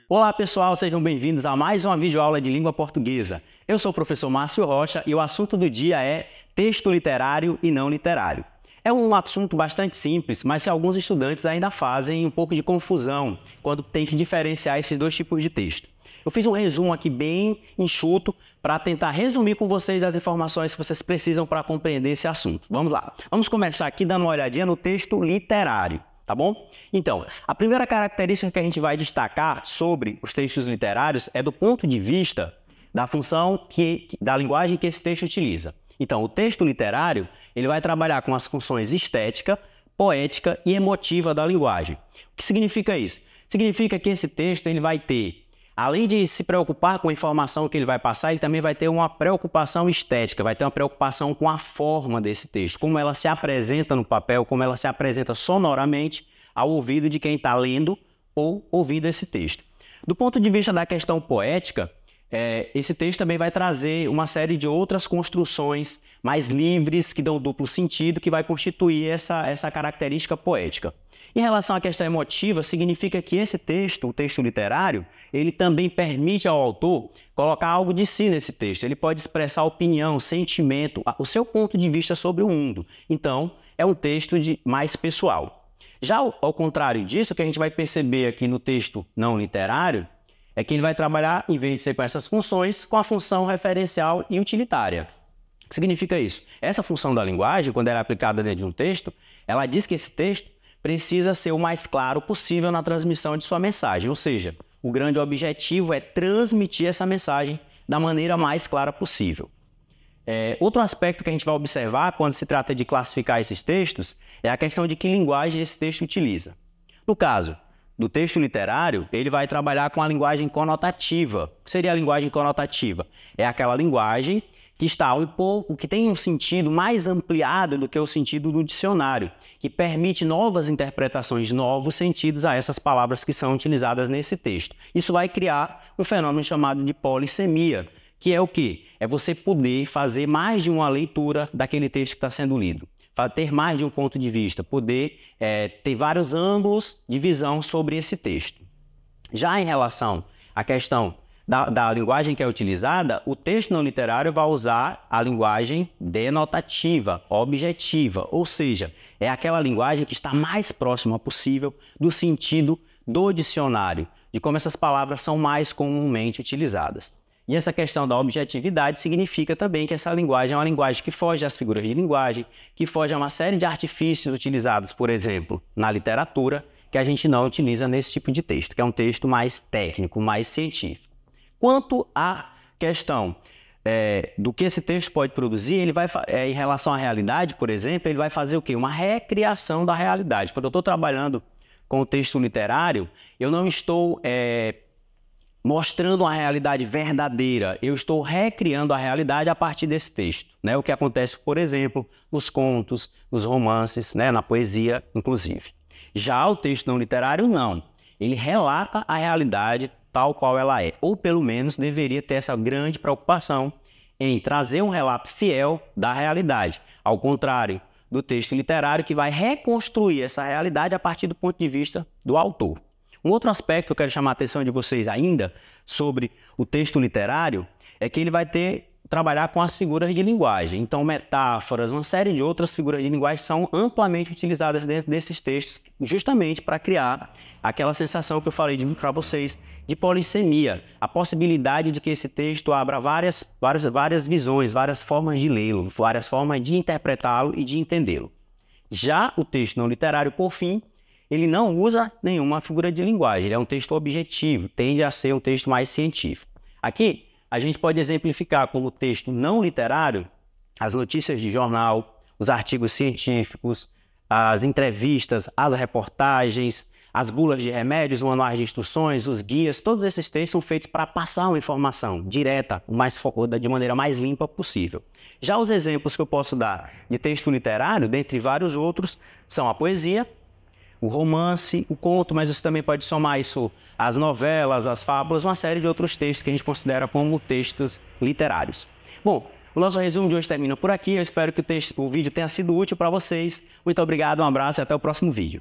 Olá pessoal, sejam bem-vindos a mais uma videoaula de língua portuguesa. Eu sou o professor Márcio Rocha e o assunto do dia é texto literário e não literário. É um assunto bastante simples, mas que alguns estudantes ainda fazem um pouco de confusão quando tem que diferenciar esses dois tipos de texto. Eu fiz um resumo aqui bem enxuto para tentar resumir com vocês as informações que vocês precisam para compreender esse assunto. Vamos lá. Vamos começar aqui dando uma olhadinha no texto literário. Tá bom? Então, a primeira característica que a gente vai destacar sobre os textos literários é do ponto de vista da função da linguagem que esse texto utiliza. Então, o texto literário ele vai trabalhar com as funções estética, poética e emotiva da linguagem. O que significa isso? Significa que esse texto ele vai ter, além de se preocupar com a informação que ele vai passar, ele também vai ter uma preocupação estética, vai ter uma preocupação com a forma desse texto, como ela se apresenta no papel, como ela se apresenta sonoramente ao ouvido de quem está lendo ou ouvindo esse texto. Do ponto de vista da questão poética, esse texto também vai trazer uma série de outras construções mais livres, que dão duplo sentido, que vai constituir essa característica poética. Em relação à questão emotiva, significa que esse texto, o texto literário, ele também permite ao autor colocar algo de si nesse texto. Ele pode expressar opinião, sentimento, o seu ponto de vista sobre o mundo. Então, é um texto mais pessoal. Já ao contrário disso, o que a gente vai perceber aqui no texto não literário é que ele vai trabalhar, em vez de ser com essas funções, com a função referencial e utilitária. O que significa isso? Essa função da linguagem, quando ela é aplicada dentro de um texto, ela diz que esse texto precisa ser o mais claro possível na transmissão de sua mensagem, ou seja, o grande objetivo é transmitir essa mensagem da maneira mais clara possível. Outro aspecto que a gente vai observar quando se trata de classificar esses textos é a questão de que linguagem esse texto utiliza. No caso do texto literário, ele vai trabalhar com a linguagem conotativa. O que seria a linguagem conotativa? É aquela linguagem que tem um sentido mais ampliado do que o sentido do dicionário, que permite novas interpretações, novos sentidos a essas palavras que são utilizadas nesse texto. Isso vai criar um fenômeno chamado de polissemia, que é o quê? É você poder fazer mais de uma leitura daquele texto que está sendo lido, ter mais de um ponto de vista, poder ter vários ângulos de visão sobre esse texto. Já em relação à questão da linguagem que é utilizada, o texto não literário vai usar a linguagem denotativa, objetiva, ou seja, é aquela linguagem que está mais próxima possível do sentido do dicionário, de como essas palavras são mais comumente utilizadas. E essa questão da objetividade significa também que essa linguagem é uma linguagem que foge às figuras de linguagem, que foge a uma série de artifícios utilizados, por exemplo, na literatura, que a gente não utiliza nesse tipo de texto, que é um texto mais técnico, mais científico. Quanto à questão do que esse texto pode produzir, ele vai, em relação à realidade, por exemplo, ele vai fazer o quê? Uma recriação da realidade. Quando eu estou trabalhando com o texto literário, eu não estou mostrando uma realidade verdadeira, eu estou recriando a realidade a partir desse texto, né? O que acontece, por exemplo, nos contos, nos romances, né? Na poesia, inclusive. Já o texto não literário, não. Ele relata a realidade tal qual ela é, ou pelo menos deveria ter essa grande preocupação em trazer um relato fiel da realidade, ao contrário do texto literário que vai reconstruir essa realidade a partir do ponto de vista do autor. Um outro aspecto que eu quero chamar a atenção de vocês ainda sobre o texto literário é que ele vai trabalhar com as figuras de linguagem. Então, metáforas, uma série de outras figuras de linguagem são amplamente utilizadas dentro desses textos, justamente para criar aquela sensação que eu falei para vocês de polissemia, a possibilidade de que esse texto abra várias visões, várias formas de lê-lo, várias formas de interpretá-lo e de entendê-lo. Já o texto não literário, por fim, ele não usa nenhuma figura de linguagem, ele é um texto objetivo, tende a ser um texto mais científico. Aqui, a gente pode exemplificar como texto não literário as notícias de jornal, os artigos científicos, as entrevistas, as reportagens, as bulas de remédios, os manuais de instruções, os guias, todos esses textos são feitos para passar uma informação direta, de maneira mais limpa possível. Já os exemplos que eu posso dar de texto literário, dentre vários outros, são a poesia, o romance, o conto, mas você também pode somar isso às novelas, às fábulas, uma série de outros textos que a gente considera como textos literários. Bom, o nosso resumo de hoje termina por aqui. Eu espero que o vídeo tenha sido útil para vocês. Muito obrigado, um abraço e até o próximo vídeo.